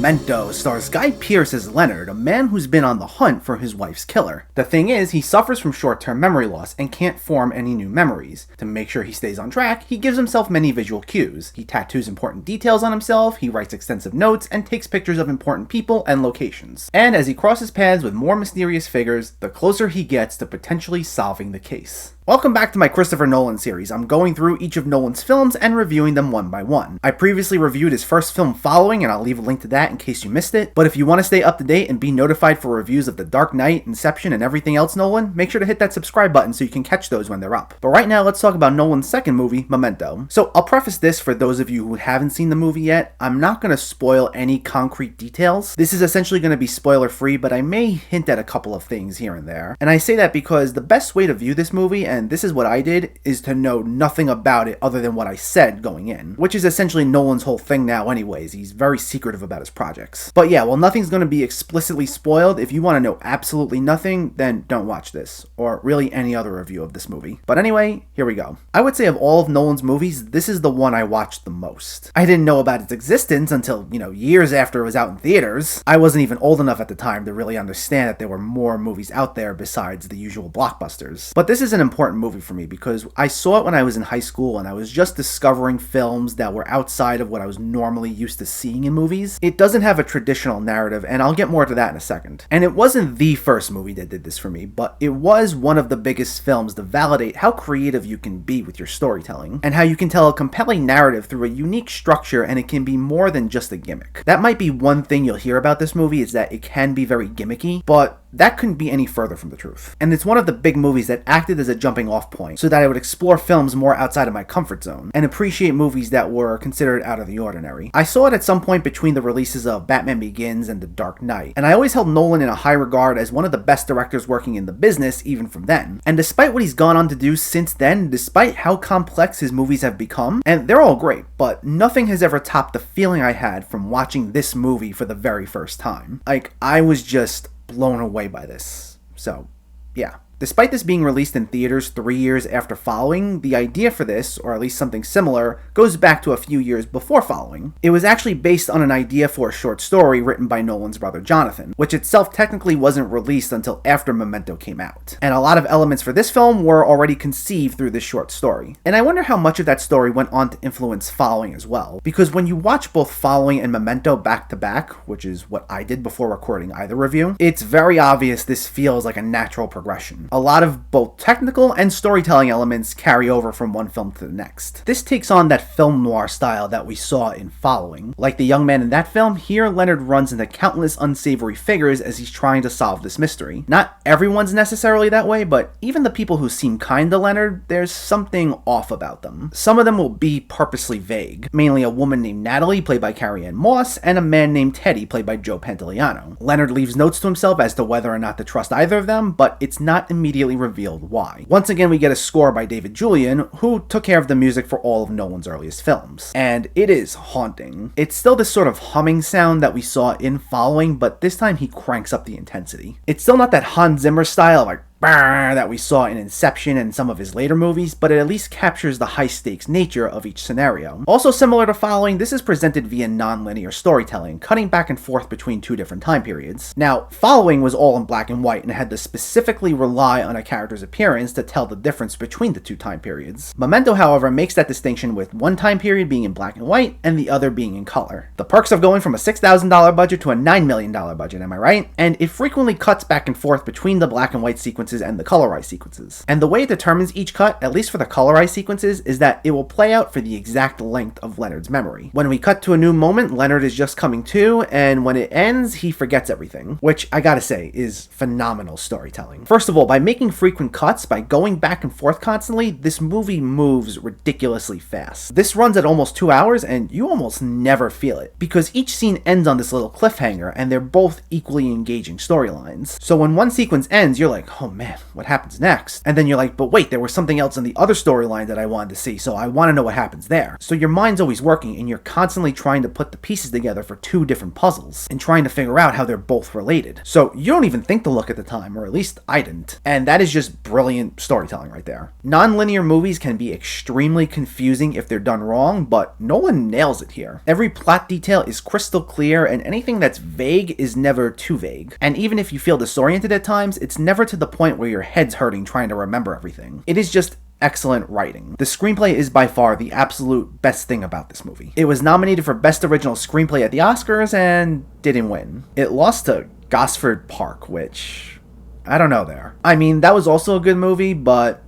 Memento stars Guy Pearce as Leonard, a man who's been on the hunt for his wife's killer. The thing is, he suffers from short-term memory loss and can't form any new memories. To make sure he stays on track, he gives himself many visual cues. He tattoos important details on himself, he writes extensive notes, and takes pictures of important people and locations. And as he crosses paths with more mysterious figures, the closer he gets to potentially solving the case. Welcome back to my Christopher Nolan series. I'm going through each of Nolan's films and reviewing them one by one. I previously reviewed his first film, Following, and I'll leave a link to that in case you missed it. But if you want to stay up to date and be notified for reviews of The Dark Knight, Inception, and everything else Nolan, make sure to hit that subscribe button so you can catch those when they're up. But right now, let's talk about Nolan's second movie, Memento. So I'll preface this for those of you who haven't seen the movie yet. I'm not going to spoil any concrete details. This is essentially going to be spoiler free, but I may hint at a couple of things here and there. And I say that because the best way to view this movie, and this is what I did, is to know nothing about it other than what I said going in, which is essentially Nolan's whole thing now anyways. He's very secretive about his projects. But yeah, well, nothing's going to be explicitly spoiled. If you want to know absolutely nothing, then don't watch this, or really any other review of this movie. But anyway, here we go. I would say of all of Nolan's movies, this is the one I watched the most. I didn't know about its existence until, years after it was out in theaters. I wasn't even old enough at the time to really understand that there were more movies out there besides the usual blockbusters. But this is an important movie for me because I saw it when I was in high school and I was just discovering films that were outside of what I was normally used to seeing in movies. It doesn't have a traditional narrative, and I'll get more to that in a second. And it wasn't the first movie that did this for me, but it was one of the biggest films to validate how creative you can be with your storytelling, and how you can tell a compelling narrative through a unique structure, and it can be more than just a gimmick. That might be one thing you'll hear about this movie, is that it can be very gimmicky, but that couldn't be any further from the truth. And it's one of the big movies that acted as a jumping off point, so that I would explore films more outside of my comfort zone, and appreciate movies that were considered out of the ordinary. I saw it at some point between the releases of Batman Begins and The Dark Knight, and I always held Nolan in a high regard as one of the best directors working in the business, even from then. And despite what he's gone on to do since then, despite how complex his movies have become, and they're all great, but nothing has ever topped the feeling I had from watching this movie for the very first time. I was just blown away by this. So, yeah. Despite this being released in theaters 3 years after Following, the idea for this, or at least something similar, goes back to a few years before Following. It was actually based on an idea for a short story written by Nolan's brother Jonathan, which itself technically wasn't released until after Memento came out. And a lot of elements for this film were already conceived through this short story. And I wonder how much of that story went on to influence Following as well, because when you watch both Following and Memento back to back, which is what I did before recording either review, it's very obvious this feels like a natural progression. A lot of both technical and storytelling elements carry over from one film to the next. This takes on that film noir style that we saw in Following. Like the young man in that film, here Leonard runs into countless unsavory figures as he's trying to solve this mystery. Not everyone's necessarily that way, but even the people who seem kind to Leonard, there's something off about them. Some of them will be purposely vague, mainly a woman named Natalie, played by Carrie Moss, and a man named Teddy, played by Joe Pantoliano. Leonard leaves notes to himself as to whether or not to trust either of them, but it's not immediately revealed why. Once again, we get a score by David Julian, who took care of the music for all of Nolan's earliest films. And it is haunting. It's still this sort of humming sound that we saw in Following, but this time he cranks up the intensity. It's still not that Hans Zimmer style, like that we saw in Inception and some of his later movies, but it at least captures the high-stakes nature of each scenario. Also similar to Following, this is presented via non-linear storytelling, cutting back and forth between two different time periods. Now, Following was all in black and white and had to specifically rely on a character's appearance to tell the difference between the two time periods. Memento, however, makes that distinction with one time period being in black and white and the other being in color. The perks of going from a $6,000 budget to a $9 million budget, am I right? And it frequently cuts back and forth between the black and white sequences and the colorized sequences. And the way it determines each cut, at least for the colorized sequences, is that it will play out for the exact length of Leonard's memory. When we cut to a new moment, Leonard is just coming to, and when it ends, he forgets everything, which I gotta say is phenomenal storytelling. First of all, by making frequent cuts, by going back and forth constantly, this movie moves ridiculously fast. This runs at almost 2 hours, and you almost never feel it, because each scene ends on this little cliffhanger, and they're both equally engaging storylines. So when one sequence ends, you're like, oh man, what happens next? And then you're like, but wait, there was something else in the other storyline that I wanted to see, so I want to know what happens there. So your mind's always working, and you're constantly trying to put the pieces together for two different puzzles, and trying to figure out how they're both related. So you don't even think to look at the time, or at least I didn't. And that is just brilliant storytelling right there. Non-linear movies can be extremely confusing if they're done wrong, but Nolan nails it here. Every plot detail is crystal clear, and anything that's vague is never too vague. And even if you feel disoriented at times, it's never to the point where your head's hurting trying to remember everything. It is just excellent writing. The screenplay is by far the absolute best thing about this movie. It was nominated for Best Original Screenplay at the Oscars and didn't win. It lost to Gosford Park, which I don't know there. I mean, that was also a good movie, but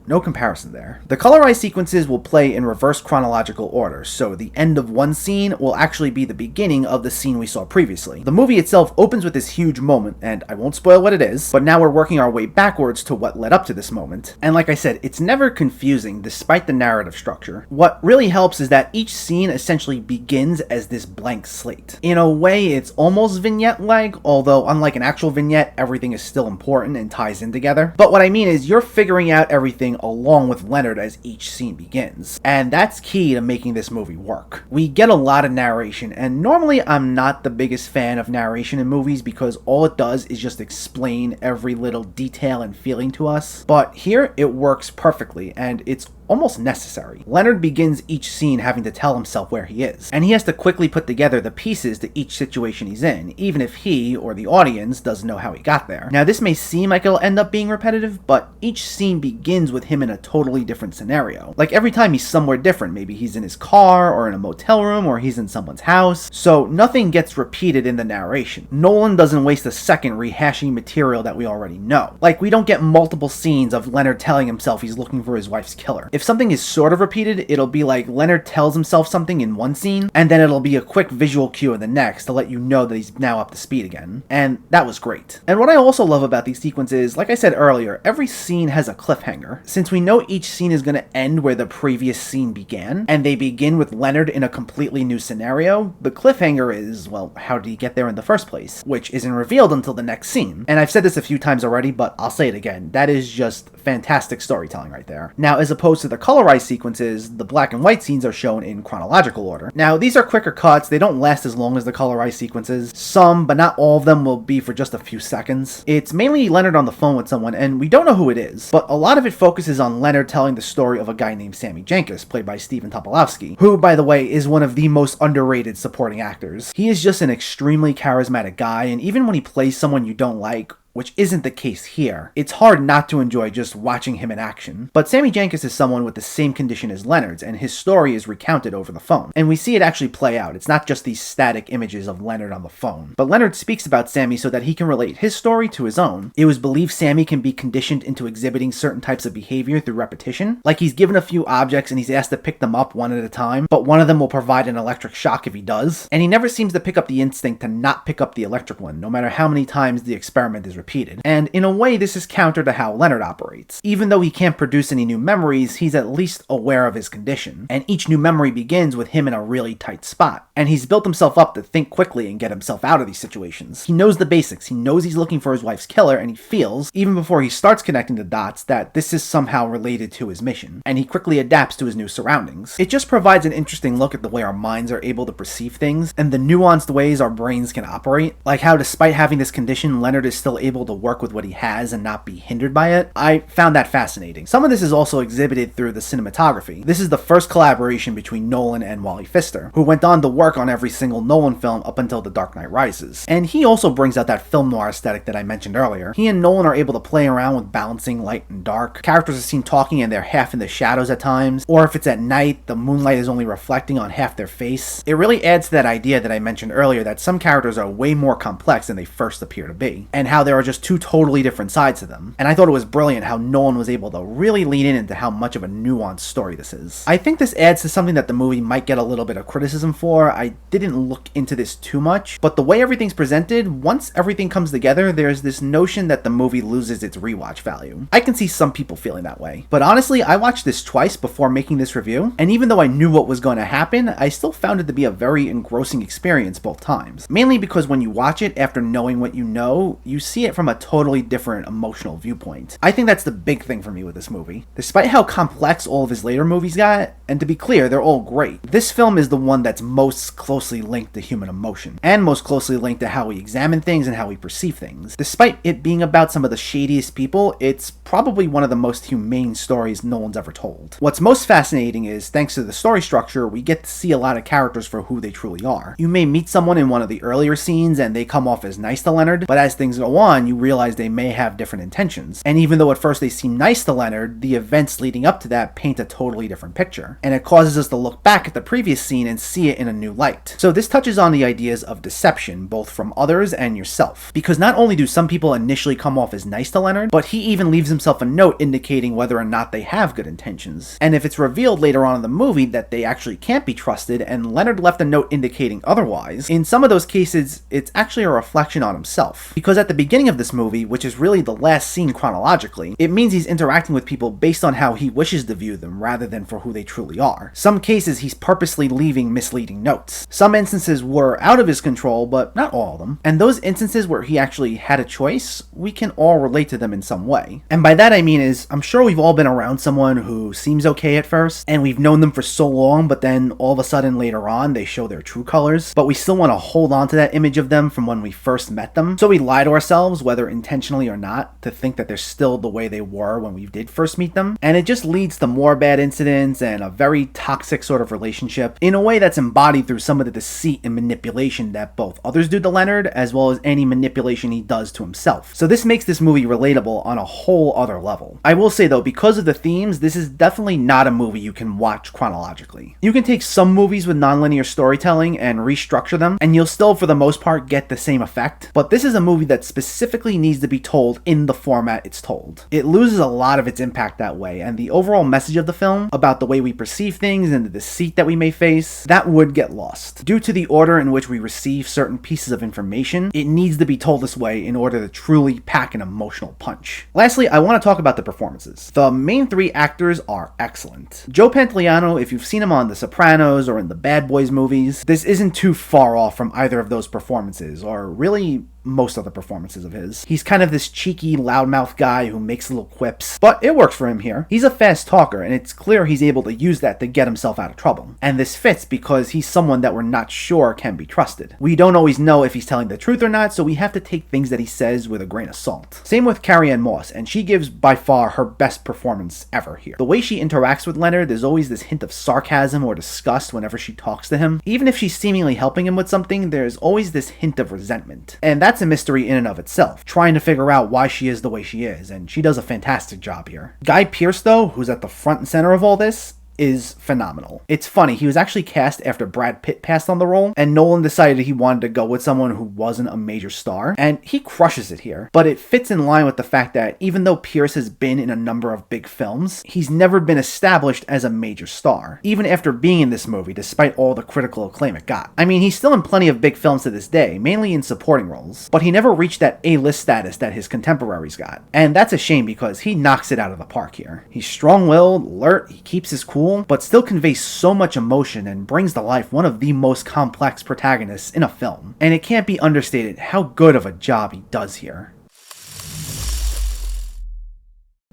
no comparison there. The colorized sequences will play in reverse chronological order, so the end of one scene will actually be the beginning of the scene we saw previously. The movie itself opens with this huge moment, and I won't spoil what it is, but now we're working our way backwards to what led up to this moment. And like I said, it's never confusing despite the narrative structure. What really helps is that each scene essentially begins as this blank slate. In a way, it's almost vignette-like, although unlike an actual vignette, everything is still important and ties in together. But what I mean is you're figuring out everything along with Leonard as each scene begins. And that's key to making this movie work. We get a lot of narration, and normally I'm not the biggest fan of narration in movies because all it does is just explain every little detail and feeling to us. But here it works perfectly, and it's almost necessary. Leonard begins each scene having to tell himself where he is, and he has to quickly put together the pieces to each situation he's in, even if he, or the audience, doesn't know how he got there. Now this may seem like it'll end up being repetitive, but each scene begins with him in a totally different scenario. Like every time he's somewhere different, maybe he's in his car, or in a motel room, or he's in someone's house, so nothing gets repeated in the narration. Nolan doesn't waste a second rehashing material that we already know. Like, we don't get multiple scenes of Leonard telling himself he's looking for his wife's killer. If something is sort of repeated, it'll be like Leonard tells himself something in one scene, and then it'll be a quick visual cue in the next to let you know that he's now up to speed again. And that was great. And what I also love about these sequences, like I said earlier, every scene has a cliffhanger. Since we know each scene is going to end where the previous scene began, and they begin with Leonard in a completely new scenario, the cliffhanger is, well, how did he get there in the first place? Which isn't revealed until the next scene. And I've said this a few times already, but I'll say it again. That is just fantastic storytelling right there. Now, as opposed to the colorized sequences, the black and white scenes are shown in chronological order. Now, these are quicker cuts. They don't last as long as the colorized sequences. Some, but not all of them, will be for just a few seconds. It's mainly Leonard on the phone with someone, and we don't know who it is, but a lot of it focuses on Leonard telling the story of a guy named Sammy Jenkins, played by Stephen Tobolowsky, who, by the way, is one of the most underrated supporting actors. He is just an extremely charismatic guy, and even when he plays someone you don't like, which isn't the case here, it's hard not to enjoy just watching him in action. But Sammy Jenkins is someone with the same condition as Leonard's, and his story is recounted over the phone. And we see it actually play out. It's not just these static images of Leonard on the phone. But Leonard speaks about Sammy so that he can relate his story to his own. It was believed Sammy can be conditioned into exhibiting certain types of behavior through repetition. Like he's given a few objects and he's asked to pick them up one at a time, but one of them will provide an electric shock if he does. And he never seems to pick up the instinct to not pick up the electric one, no matter how many times the experiment is repeated. And in a way, this is counter to how Leonard operates. Even though he can't produce any new memories, he's at least aware of his condition. And each new memory begins with him in a really tight spot. And he's built himself up to think quickly and get himself out of these situations. He knows the basics. He knows he's looking for his wife's killer, and he feels, even before he starts connecting the dots, that this is somehow related to his mission. And he quickly adapts to his new surroundings. It just provides an interesting look at the way our minds are able to perceive things, and the nuanced ways our brains can operate. Like how, despite having this condition, Leonard is still able to work with what he has and not be hindered by it. I found that fascinating. Some of this is also exhibited through the cinematography. This is the first collaboration between Nolan and Wally Pfister, who went on to work on every single Nolan film up until The Dark Knight Rises. And he also brings out that film noir aesthetic that I mentioned earlier. He and Nolan are able to play around with balancing light and dark. Characters are seen talking and they're half in the shadows at times, or if it's at night, the moonlight is only reflecting on half their face. It really adds to that idea that I mentioned earlier that some characters are way more complex than they first appear to be, and how there are just two totally different sides to them. And I thought it was brilliant how Nolan was able to really lean into how much of a nuanced story this is. I think this adds to something that the movie might get a little bit of criticism for. I didn't look into this too much, but the way everything's presented, once everything comes together, there's this notion that the movie loses its rewatch value. I can see some people feeling that way. But honestly, I watched this twice before making this review, and even though I knew what was going to happen, I still found it to be a very engrossing experience both times. Mainly because when you watch it after knowing what you know, you see see it from a totally different emotional viewpoint. I think that's the big thing for me with this movie. Despite how complex all of his later movies got, and to be clear, they're all great, this film is the one that's most closely linked to human emotion, and most closely linked to how we examine things and how we perceive things. Despite it being about some of the shadiest people, it's probably one of the most humane stories Nolan's ever told. What's most fascinating is, thanks to the story structure, we get to see a lot of characters for who they truly are. You may meet someone in one of the earlier scenes and they come off as nice to Leonard, but as things go on, you realize they may have different intentions. And even though at first they seem nice to Leonard, the events leading up to that paint a totally different picture. And it causes us to look back at the previous scene and see it in a new light. So this touches on the ideas of deception, both from others and yourself. Because not only do some people initially come off as nice to Leonard, but he even leaves himself a note indicating whether or not they have good intentions. And if it's revealed later on in the movie that they actually can't be trusted and Leonard left a note indicating otherwise, in some of those cases, it's actually a reflection on himself. Because at the beginning of this movie, which is really the last scene chronologically, it means he's interacting with people based on how he wishes to view them rather than for who they truly are. Some cases he's purposely leaving misleading notes. Some instances were out of his control, but not all of them. And those instances where he actually had a choice, we can all relate to them in some way. And by that I mean is, I'm sure we've all been around someone who seems okay at first, and we've known them for so long, but then all of a sudden later on they show their true colors, but we still want to hold on to that image of them from when we first met them. So we lie to ourselves, whether intentionally or not, to think that they're still the way they were when we did first meet them. And it just leads to more bad incidents and a very toxic sort of relationship in a way that's embodied through some of the deceit and manipulation that both others do to Leonard, as well as any manipulation he does to himself. So this makes this movie relatable on a whole other level. I will say though, because of the themes, this is definitely not a movie you can watch chronologically. You can take some movies with nonlinear storytelling and restructure them, and you'll still for the most part get the same effect, but this is a movie that specifically needs to be told in the format it's told. It loses a lot of its impact that way, and the overall message of the film about the way we perceive things and the deceit that we may face, that would get lost. Due to the order in which we receive certain pieces of information, it needs to be told this way in order to truly pack an emotional punch. Lastly, I want to talk about the performances. The main three actors are excellent. Joe Pantoliano, if you've seen him on The Sopranos or in the Bad Boys movies, this isn't too far off from either of those performances, or really most of the performances of his. He's kind of this cheeky, loudmouth guy who makes little quips, but it works for him here. He's a fast talker, and it's clear he's able to use that to get himself out of trouble. And this fits because he's someone that we're not sure can be trusted. We don't always know if he's telling the truth or not, so we have to take things that he says with a grain of salt. Same with Carrie Ann Moss, and she gives by far her best performance ever here. The way she interacts with Leonard, there's always this hint of sarcasm or disgust whenever she talks to him. Even if she's seemingly helping him with something, there's always this hint of resentment. And that's a mystery in and of itself, trying to figure out why she is the way she is, and she does a fantastic job here. Guy Pearce, though, who's at the front and center of all this, is phenomenal. It's funny, he was actually cast after Brad Pitt passed on the role, and Nolan decided he wanted to go with someone who wasn't a major star, and he crushes it here. But it fits in line with the fact that even though Pearce has been in a number of big films, he's never been established as a major star, even after being in this movie, despite all the critical acclaim it got. I mean, he's still in plenty of big films to this day, mainly in supporting roles, but he never reached that A-list status that his contemporaries got. And that's a shame because he knocks it out of the park here. He's strong-willed, alert, he keeps his cool, but still conveys so much emotion and brings to life one of the most complex protagonists in a film. And it can't be understated how good of a job he does here.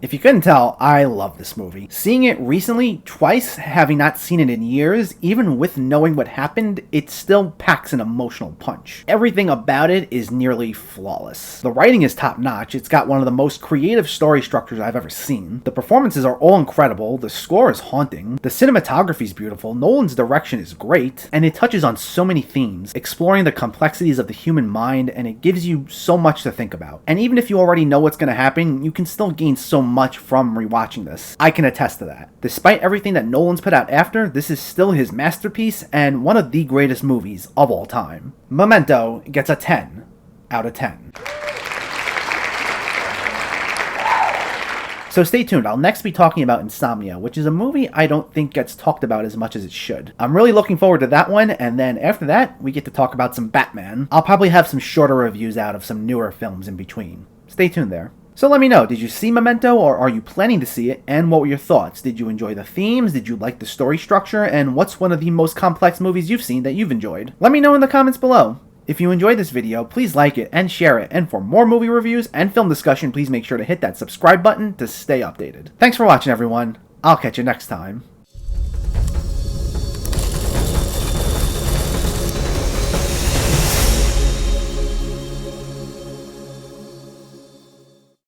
If you couldn't tell, I love this movie. Seeing it recently, twice, having not seen it in years, even with knowing what happened, it still packs an emotional punch. Everything about it is nearly flawless. The writing is top-notch, it's got one of the most creative story structures I've ever seen. The performances are all incredible, the score is haunting, the cinematography is beautiful, Nolan's direction is great, and it touches on so many themes, exploring the complexities of the human mind, and it gives you so much to think about. And even if you already know what's going to happen, you can still gain so much from rewatching this. I can attest to that. Despite everything that Nolan's put out after, this is still his masterpiece and one of the greatest movies of all time. Memento gets a 10 out of 10. So stay tuned, I'll next be talking about Insomnia, which is a movie I don't think gets talked about as much as it should. I'm really looking forward to that one, and then after that, we get to talk about some Batman. I'll probably have some shorter reviews out of some newer films in between. Stay tuned there. So let me know, did you see Memento, or are you planning to see it, and what were your thoughts? Did you enjoy the themes? Did you like the story structure? And what's one of the most complex movies you've seen that you've enjoyed? Let me know in the comments below. If you enjoyed this video, please like it and share it, and for more movie reviews and film discussion, please make sure to hit that subscribe button to stay updated. Thanks for watching, everyone. I'll catch you next time.